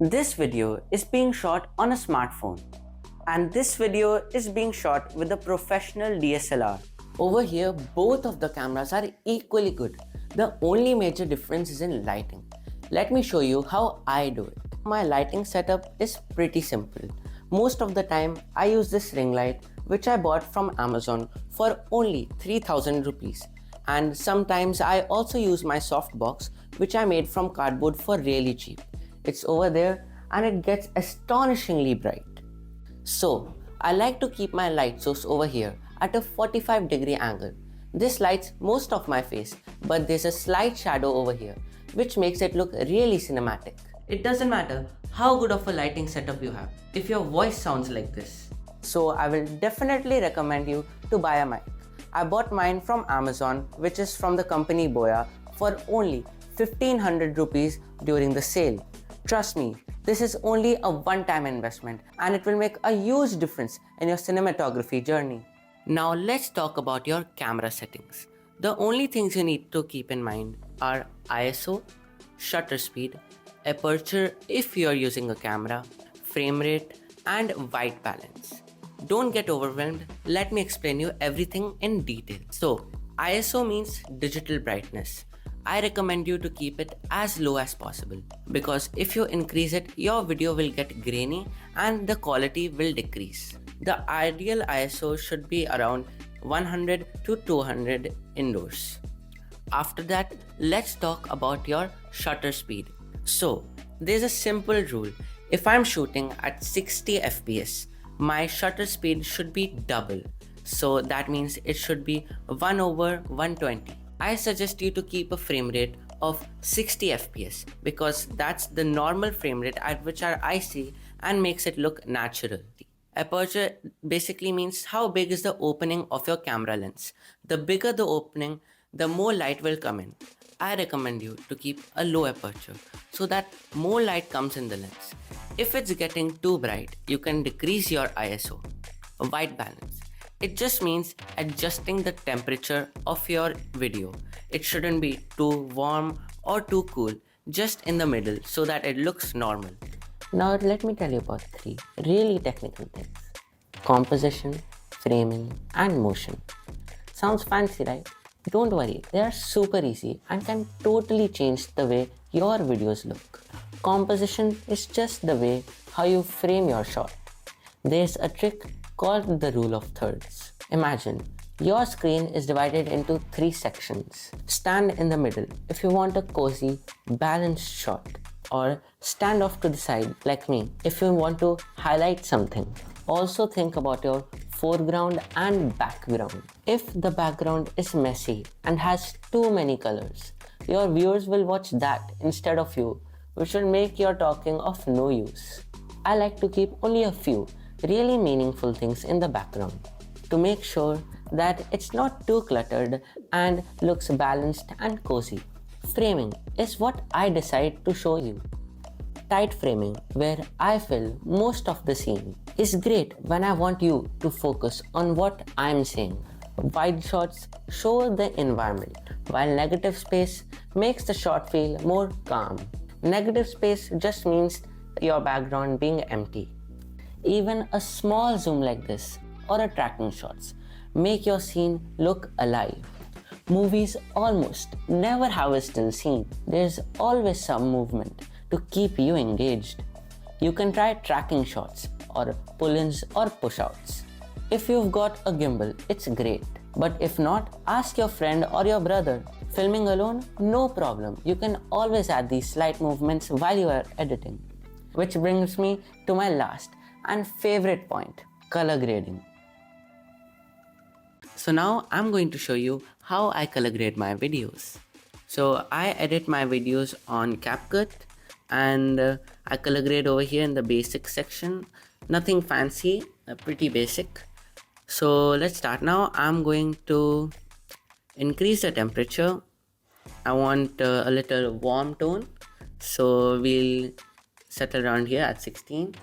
This video is being shot on a smartphone, and this video is being shot with a professional DSLR. Over here, both of the cameras are equally good. The only major difference is in lighting. Let me show you how I do it. My lighting setup is pretty simple. Most of the time, I use this ring light which I bought from Amazon for only 3000 rupees. And sometimes I also use my softbox which I made from cardboard for really cheap. It's over there and it gets astonishingly bright. So, I like to keep my light source over here at a 45-degree angle. This lights most of my face, but there's a slight shadow over here, which makes it look really cinematic. It doesn't matter how good of a lighting setup you have, if your voice sounds like this. So, I will definitely recommend you to buy a mic. I bought mine from Amazon, which is from the company Boya, for only 1500 rupees during the sale. Trust me, this is only a one-time investment and it will make a huge difference in your cinematography journey. Now let's talk about your camera settings. The only things you need to keep in mind are ISO, shutter speed, aperture if you are using a camera, frame rate, and white balance. Don't get overwhelmed, let me explain you everything in detail. So, ISO means digital brightness. I recommend you to keep it as low as possible because if you increase it, your video will get grainy and the quality will decrease. The ideal ISO should be around 100 to 200 indoors. After that, let's talk about your shutter speed. So, there's a simple rule. If I'm shooting at 60 fps, my shutter speed should be double. So that means it should be 1 over 120. I suggest you to keep a frame rate of 60 fps because that's the normal frame rate at which our eye see and makes it look natural. Aperture basically means how big is the opening of your camera lens. The bigger the opening, the more light will come in. I recommend you to keep a low aperture so that more light comes in the lens. If it's getting too bright, you can decrease your ISO. White balance. It just means adjusting the temperature of your video. It shouldn't be too warm or too cool, just in the middle so that it looks normal. Now let me tell you about 3 really technical things. Composition, framing, and motion. Sounds fancy, right? Don't worry, they are super easy and can totally change the way your videos look. Composition is just the way how you frame your shot. There's a trick called the rule of thirds. Imagine your screen is divided into 3 sections. Stand in the middle if you want a cozy, balanced shot, or stand off to the side like me if you want to highlight something. Also think about your foreground and background. If the background is messy and has too many colors, your viewers will watch that instead of you, which will make your talking of no use. I like to keep only a few really meaningful things in the background to make sure that it's not too cluttered and looks balanced and cozy. Framing is what I decide to show you. Tight framing, where I fill most of the scene, is great when I want you to focus on what I'm saying. Wide shots show the environment, while negative space makes the shot feel more calm. Negative space just means your background being empty. Even a small zoom like this or a tracking shots make your scene look alive. Movies almost never have a still scene. There's always some movement to keep you engaged. You can try tracking shots or pull-ins or push-outs. If you've got a gimbal, it's great. But if not, ask your friend or your brother. Filming alone, no problem. You can always add these slight movements while you are editing. Which brings me to my last and favorite point, color grading. So now I'm going to show you how I color grade my videos. So I edit my videos on CapCut and I color grade over here in the basic section. Nothing fancy, pretty basic. So let's start now. I'm going to increase the temperature. I want a little warm tone. So we'll settle around here at 16.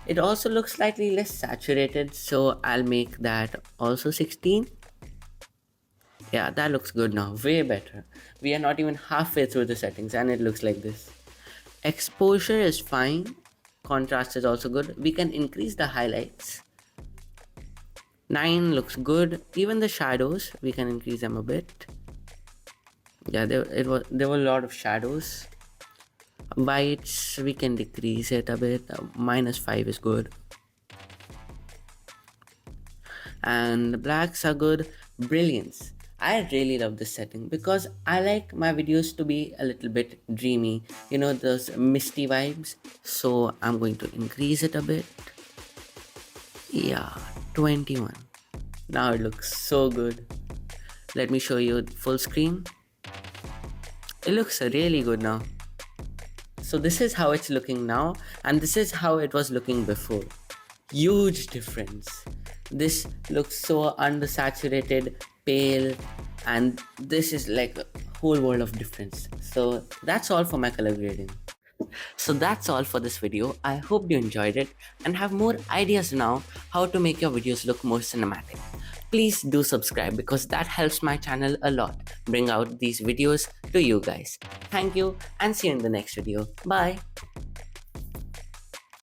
It also looks slightly less saturated, so I'll make that also 16. Yeah, that looks good now, way better. We are not even halfway through the settings and it looks like this. Exposure is fine. contrast is also good. We can increase the highlights. 9 looks good. Even the shadows, we can increase them a bit. Yeah, there were a lot of shadows. Whites, we can decrease it a bit. -5 is good. And the blacks are good. Brilliance. I really love this setting because I like my videos to be a little bit dreamy, you know, those misty vibes. So I'm going to increase it a bit. Yeah, 21. Now it looks so good. Let me show you full screen. It looks really good now. So this is how it's looking now, and this is how it was looking before. Huge difference. This looks so undersaturated, pale, and this is like a whole world of difference. So that's all for my color grading. So that's all for this video. I hope you enjoyed it and have more ideas now how to make your videos look more cinematic. Please do subscribe because that helps my channel a lot bring out these videos to you guys. Thank you and see you in the next video. Bye.